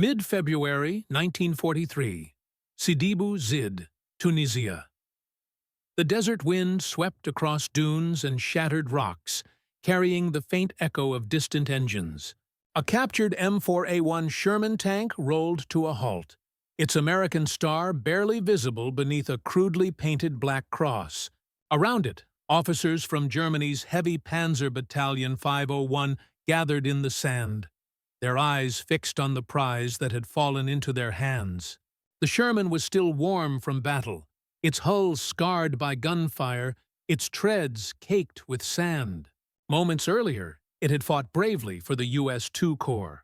Mid-February 1943, Sidi Bou Zid, Tunisia. The desert wind swept across dunes and shattered rocks, carrying the faint echo of distant engines. A captured M4A1 Sherman tank rolled to a halt, its American star barely visible beneath a crudely painted black cross. Around it, officers from Germany's Heavy Panzer Battalion 501 gathered in the sand, their eyes fixed on the prize that had fallen into their hands. The Sherman was still warm from battle, its hull scarred by gunfire, its treads caked with sand. Moments earlier, it had fought bravely for the U.S. II Corps,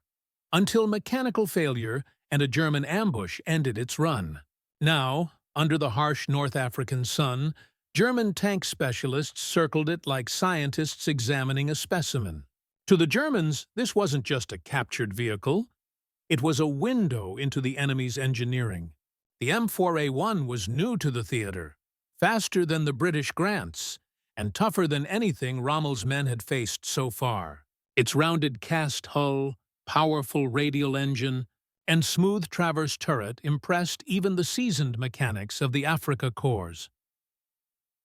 until mechanical failure and a German ambush ended its run. Now, under the harsh North African sun, German tank specialists circled it like scientists examining a specimen. To the Germans, this wasn't just a captured vehicle. It was a window into the enemy's engineering. The M4A1 was new to the theater, faster than the British Grants, and tougher than anything Rommel's men had faced so far. Its rounded cast hull, powerful radial engine, and smooth traverse turret impressed even the seasoned mechanics of the Afrika Korps.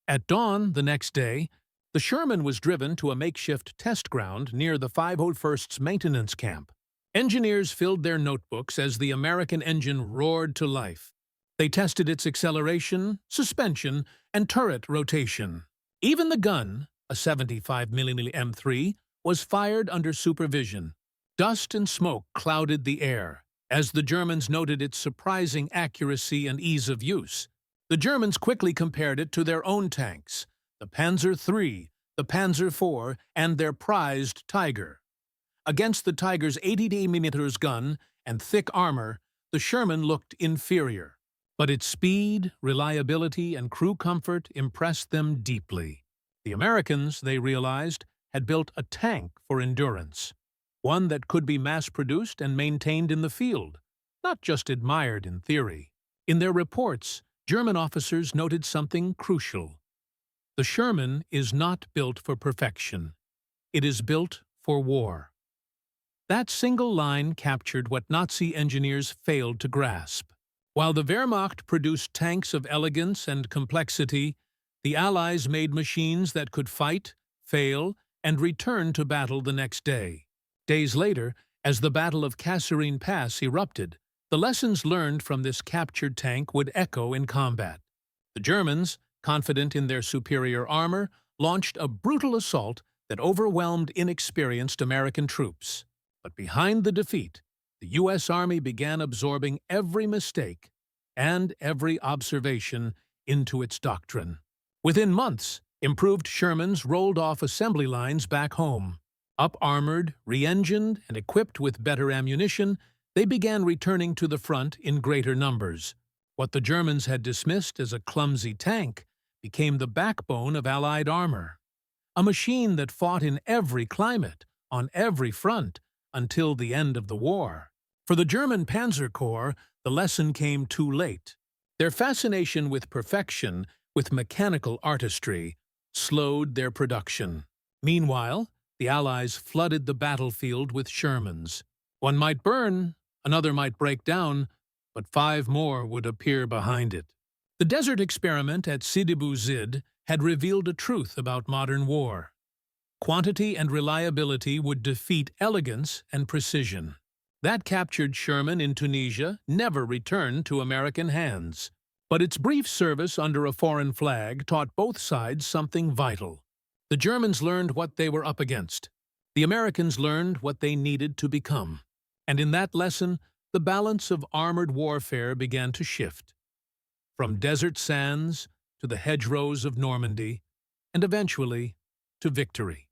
At dawn the next day, the Sherman was driven to a makeshift test ground near the 501st's maintenance camp. Engineers filled their notebooks as the American engine roared to life. They tested its acceleration, suspension, and turret rotation. Even the gun, a 75mm M3, was fired under supervision. Dust and smoke clouded the air, as the Germans noted its surprising accuracy and ease of use. The Germans quickly compared it to their own tanks, the Panzer III, the Panzer IV, and their prized Tiger. Against the Tiger's 80mm gun and thick armor, the Sherman looked inferior. But its speed, reliability, and crew comfort impressed them deeply. The Americans, they realized, had built a tank for endurance, one that could be mass-produced and maintained in the field, not just admired in theory. In their reports, German officers noted something crucial. The Sherman is not built for perfection. It is built for war. That single line captured what Nazi engineers failed to grasp. While the Wehrmacht produced tanks of elegance and complexity, the Allies made machines that could fight, fail, and return to battle the next day. Days later, as the Battle of Kasserine Pass erupted, the lessons learned from this captured tank would echo in combat. The Germans, confident in their superior armor, launched a brutal assault that overwhelmed inexperienced American troops. But behind the defeat, the U.S. Army began absorbing every mistake and every observation into its doctrine. Within months, improved Shermans rolled off assembly lines back home. Up-armored, re-engined, and equipped with better ammunition, they began returning to the front in greater numbers. What the Germans had dismissed as a clumsy tank became the backbone of Allied armor. A machine that fought in every climate, on every front, until the end of the war. For the German Panzer Corps, the lesson came too late. Their fascination with perfection, with mechanical artistry, slowed their production. Meanwhile, the Allies flooded the battlefield with Shermans. One might burn, another might break down, but 5 more would appear behind it. The desert experiment at Sidi Bou Zid had revealed a truth about modern war. Quantity and reliability would defeat elegance and precision. That captured Sherman in Tunisia never returned to American hands. But its brief service under a foreign flag taught both sides something vital. The Germans learned what they were up against. The Americans learned what they needed to become. And in that lesson, the balance of armored warfare began to shift. From desert sands to the hedgerows of Normandy, and eventually to victory.